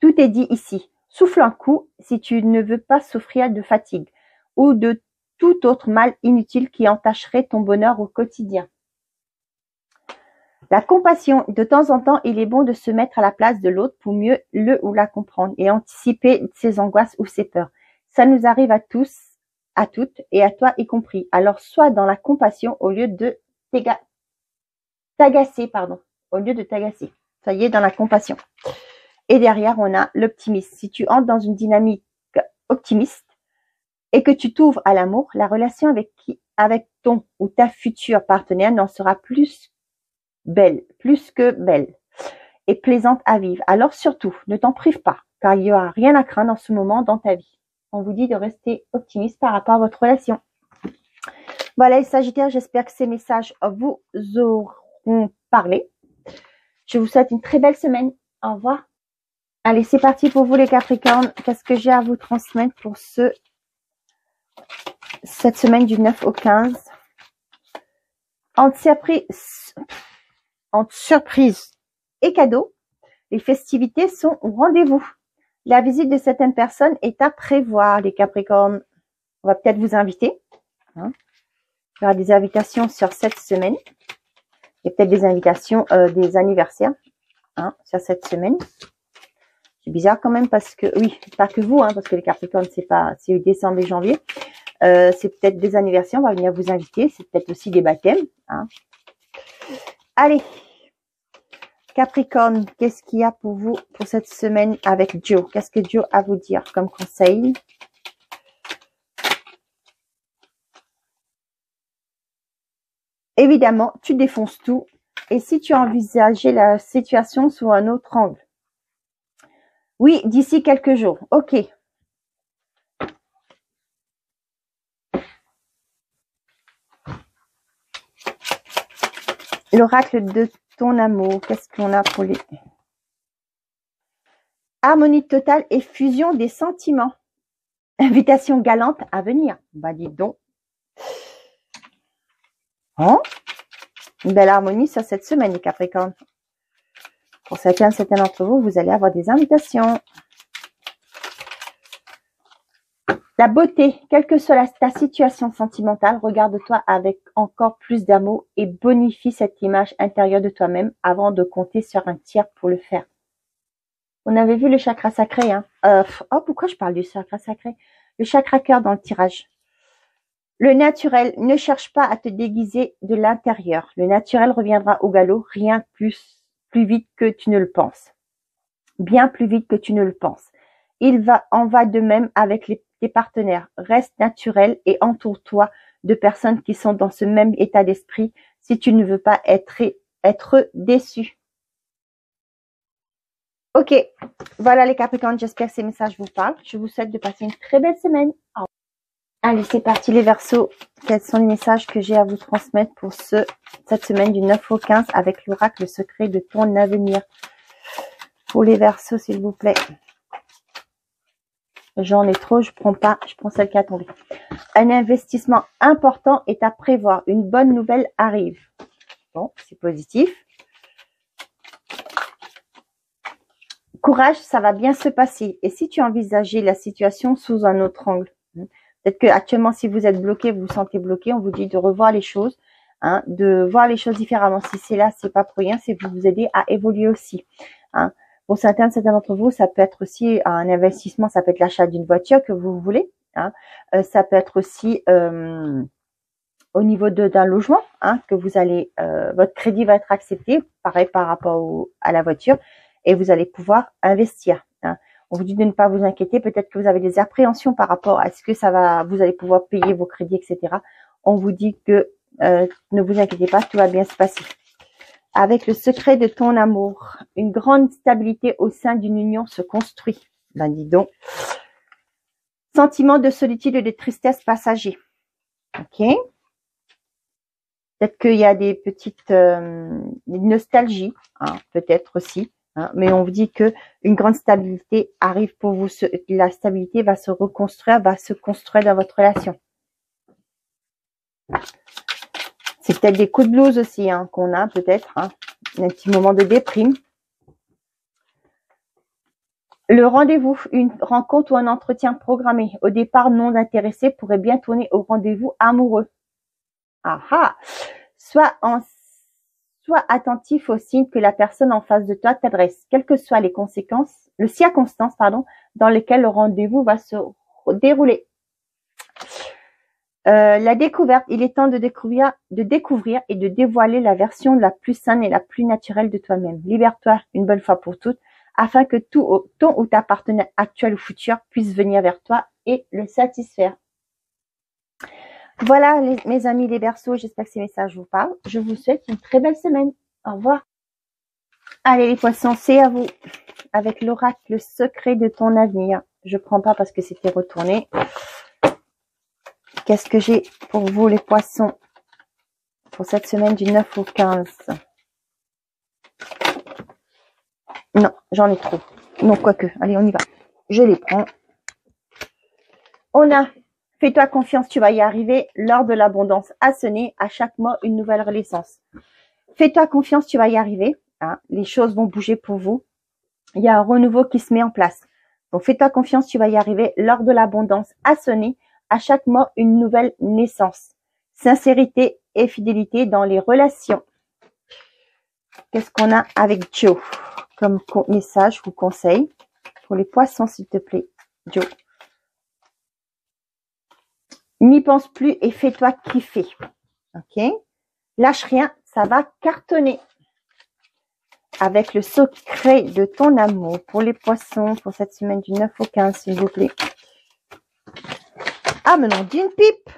tout est dit ici. Souffle un coup si tu ne veux pas souffrir de fatigue ou de tout autre mal inutile qui entacherait ton bonheur au quotidien. La compassion, de temps en temps, il est bon de se mettre à la place de l'autre pour mieux le ou la comprendre et anticiper ses angoisses ou ses peurs. Ça nous arrive à tous, à toutes et à toi y compris. Alors, sois dans la compassion au lieu de t'agacer, au lieu de t'agacer. Soyez dans la compassion. Et derrière, on a l'optimisme. Si tu entres dans une dynamique optimiste et que tu t'ouvres à l'amour, la relation avec ton ou ta future partenaire n'en sera plus que belle et plaisante à vivre. Alors surtout, ne t'en prive pas, car il n'y aura rien à craindre en ce moment dans ta vie. On vous dit de rester optimiste par rapport à votre relation. Voilà les Sagittaires, j'espère que ces messages vous auront parlé. Je vous souhaite une très belle semaine. Au revoir. Allez, c'est parti pour vous les Capricornes. Qu'est-ce que j'ai à vous transmettre pour cette semaine du 9 au 15? Entre surprise et cadeau, les festivités sont au rendez-vous. La visite de certaines personnes est à prévoir, les Capricornes. On va peut-être vous inviter. Hein. Il y aura des invitations sur cette semaine. Il y a peut-être des invitations des anniversaires sur cette semaine. C'est bizarre quand même parce que, oui, pas que vous, parce que les Capricornes, c'est décembre et janvier. C'est peut-être des anniversaires, on va venir vous inviter. C'est peut-être aussi des baptêmes. Hein. Allez, Capricorne, qu'est-ce qu'il y a pour vous pour cette semaine avec Joe? Qu'est-ce que Joe a à vous dire comme conseil? Évidemment, tu défonces tout. Et si tu envisageais la situation sous un autre angle? Oui, d'ici quelques jours. Ok. L'oracle de ton amour, qu'est-ce qu'on a pour les... Harmonie totale et fusion des sentiments. Invitation galante à venir. Bah dis donc. Hein? Une belle harmonie sur cette semaine, les Capricornes. Pour certains d'entre vous, vous allez avoir des invitations. La beauté, quelle que soit ta situation sentimentale, regarde-toi avec encore plus d'amour et bonifie cette image intérieure de toi-même avant de compter sur un tiers pour le faire. On avait vu le chakra sacré. Hein. Oh, pourquoi je parle du chakra sacré? Le chakra cœur dans le tirage. Le naturel, ne cherche pas à te déguiser de l'intérieur. Le naturel reviendra au galop, rien plus vite que tu ne le penses. Bien plus vite que tu ne le penses. En va de même avec tes partenaires. Reste naturel et entoure-toi de personnes qui sont dans ce même état d'esprit si tu ne veux pas être déçu. Ok, voilà les Capricornes, j'espère que ces messages vous parlent. Je vous souhaite de passer une très belle semaine. Allez, c'est parti les Verseaux. Quels sont les messages que j'ai à vous transmettre pour cette semaine du 9 au 15 avec l'oracle secret de ton avenir? Pour les Verseaux, s'il vous plaît. J'en ai trop, je prends pas, je prends celle qui a tombé. Un investissement important est à prévoir. Une bonne nouvelle arrive. Bon, c'est positif. Courage, ça va bien se passer. Et si tu envisageais la situation sous un autre angle? Peut-être que actuellement, si vous êtes bloqué, vous vous sentez bloqué, on vous dit de revoir les choses, hein, de voir les choses différemment. Si c'est là, c'est pas pour rien, c'est pour vous aider à évoluer aussi. Hein. Pour certains d'entre vous, ça peut être aussi un investissement, ça peut être l'achat d'une voiture que vous voulez. Hein. Ça peut être aussi au niveau d'un logement, hein, que vous allez, votre crédit va être accepté, pareil par rapport à la voiture, et vous allez pouvoir investir. Hein. On vous dit de ne pas vous inquiéter. Peut-être que vous avez des appréhensions par rapport à ce que vous allez pouvoir payer vos crédits, etc. On vous dit que ne vous inquiétez pas, tout va bien se passer. Avec le secret de ton amour, une grande stabilité au sein d'une union se construit. Ben dis donc. Sentiment de solitude et de tristesse passager. Ok. Peut-être qu'il y a des petites nostalgies, hein, peut-être aussi. Hein, mais on vous dit que une grande stabilité arrive pour vous. La stabilité va se reconstruire, va se construire dans votre relation. C'est peut-être des coups de blues aussi, hein, qu'on a peut-être, hein, un petit moment de déprime. Le rendez-vous, une rencontre ou un entretien programmé, au départ non intéressé, pourrait bien tourner au rendez-vous amoureux. Ah ah. Sois attentif aux signes que la personne en face de toi t'adresse, quelles que soient les circonstances, dans lesquelles le rendez-vous va se dérouler. La découverte, il est temps de découvrir et de dévoiler la version la plus saine et la plus naturelle de toi-même. Libère-toi une bonne fois pour toutes, afin que ton ou ta partenaire actuel ou futur puisse venir vers toi et le satisfaire. Voilà mes amis les Verseaux, j'espère que ces messages vous parlent. Je vous souhaite une très belle semaine. Au revoir. Allez les Poissons, c'est à vous. Avec l'oracle secret de ton avenir. Je prends pas parce que c'était retourné. Qu'est-ce que j'ai pour vous les Poissons pour cette semaine du 9 au 15? Non, j'en ai trop. Non, quoique. Allez, on y va. Je les prends. On a fais-toi confiance, tu vas y arriver. L'heure de l'abondance a sonné. À chaque mois, une nouvelle renaissance. Fais-toi confiance, tu vas y arriver. Hein, les choses vont bouger pour vous. Il y a un renouveau qui se met en place. Donc, fais-toi confiance, tu vas y arriver. L'heure de l'abondance a sonné. À chaque mois, une nouvelle naissance. Sincérité et fidélité dans les relations. Qu'est-ce qu'on a avec Joe comme message ou conseil pour les Poissons, s'il te plaît, Joe? N'y pense plus et fais-toi kiffer. Ok? Lâche rien, ça va cartonner. Avec le secret de ton amour pour les poissons, pour cette semaine du 9 au 15, s'il vous plaît. Ah, mais non, d'une pipe.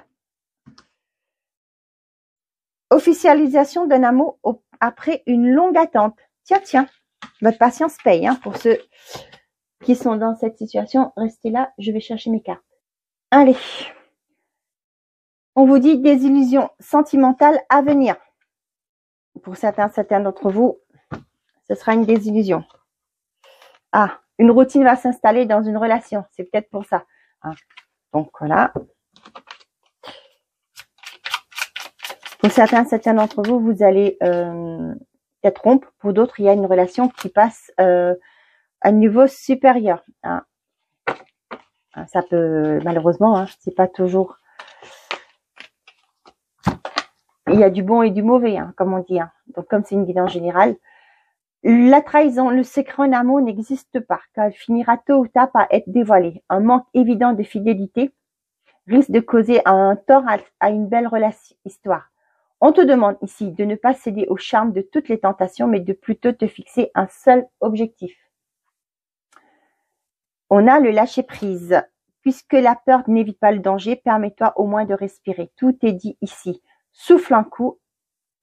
Officialisation d'un amour après une longue attente. Tiens, tiens, votre patience paye. Hein, pour ceux qui sont dans cette situation, restez là, je vais chercher mes cartes. Allez. On vous dit des illusions sentimentales à venir. Pour certains d'entre vous, ce sera une désillusion. Ah, une routine va s'installer dans une relation. C'est peut-être pour ça. Hein. Donc, voilà. Pour certains d'entre vous, vous allez peut-être rompre. Pour d'autres, il y a une relation qui passe à un niveau supérieur. Hein. Ça peut, malheureusement, hein, c'est pas toujours... Il y a du bon et du mauvais, hein, comme on dit. Hein. Donc, comme c'est une guidance générale, la trahison, le secret en amour n'existe pas, car elle finira tôt ou tard par être dévoilée. Un manque évident de fidélité risque de causer un tort à une belle histoire. On te demande ici de ne pas céder au charme de toutes les tentations, mais de plutôt te fixer un seul objectif. On a le lâcher-prise. Puisque la peur n'évite pas le danger, permets-toi au moins de respirer. Tout est dit ici. Souffle un coup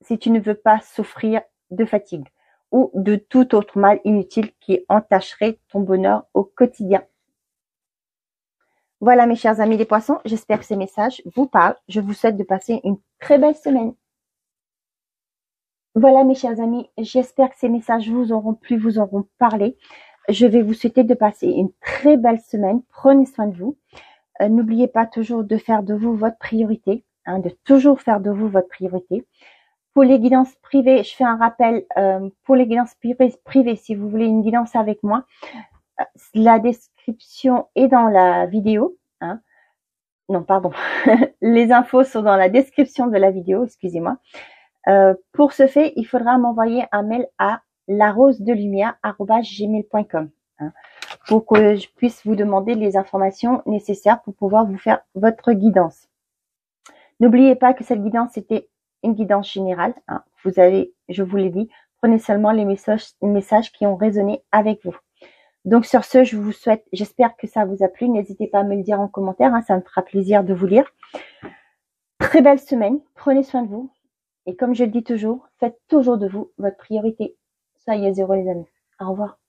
si tu ne veux pas souffrir de fatigue ou de tout autre mal inutile qui entacherait ton bonheur au quotidien. Voilà mes chers amis les poissons, j'espère que ces messages vous parlent. Je vous souhaite de passer une très belle semaine. Voilà mes chers amis, j'espère que ces messages vous auront plu, vous auront parlé. Je vais vous souhaiter de passer une très belle semaine. Prenez soin de vous. N'oubliez pas toujours de faire de vous votre priorité, hein, de toujours faire de vous votre priorité. Pour les guidances privées, je fais un rappel, pour les guidances privées, si vous voulez une guidance avec moi, la description est dans la vidéo. Hein. Non, pardon. Les infos sont dans la description de la vidéo, excusez-moi. Pour ce fait, il faudra m'envoyer un mail à larosedelumière@gmail.com hein, pour que je puisse vous demander les informations nécessaires pour pouvoir vous faire votre guidance. N'oubliez pas que cette guidance était une guidance générale. Hein. Vous avez, je vous l'ai dit, prenez seulement les messages qui ont résonné avec vous. Donc sur ce, je vous souhaite, j'espère que ça vous a plu. N'hésitez pas à me le dire en commentaire, hein, ça me fera plaisir de vous lire. Très belle semaine, prenez soin de vous. Et comme je le dis toujours, faites toujours de vous votre priorité. Soyez heureux les amis. Au revoir.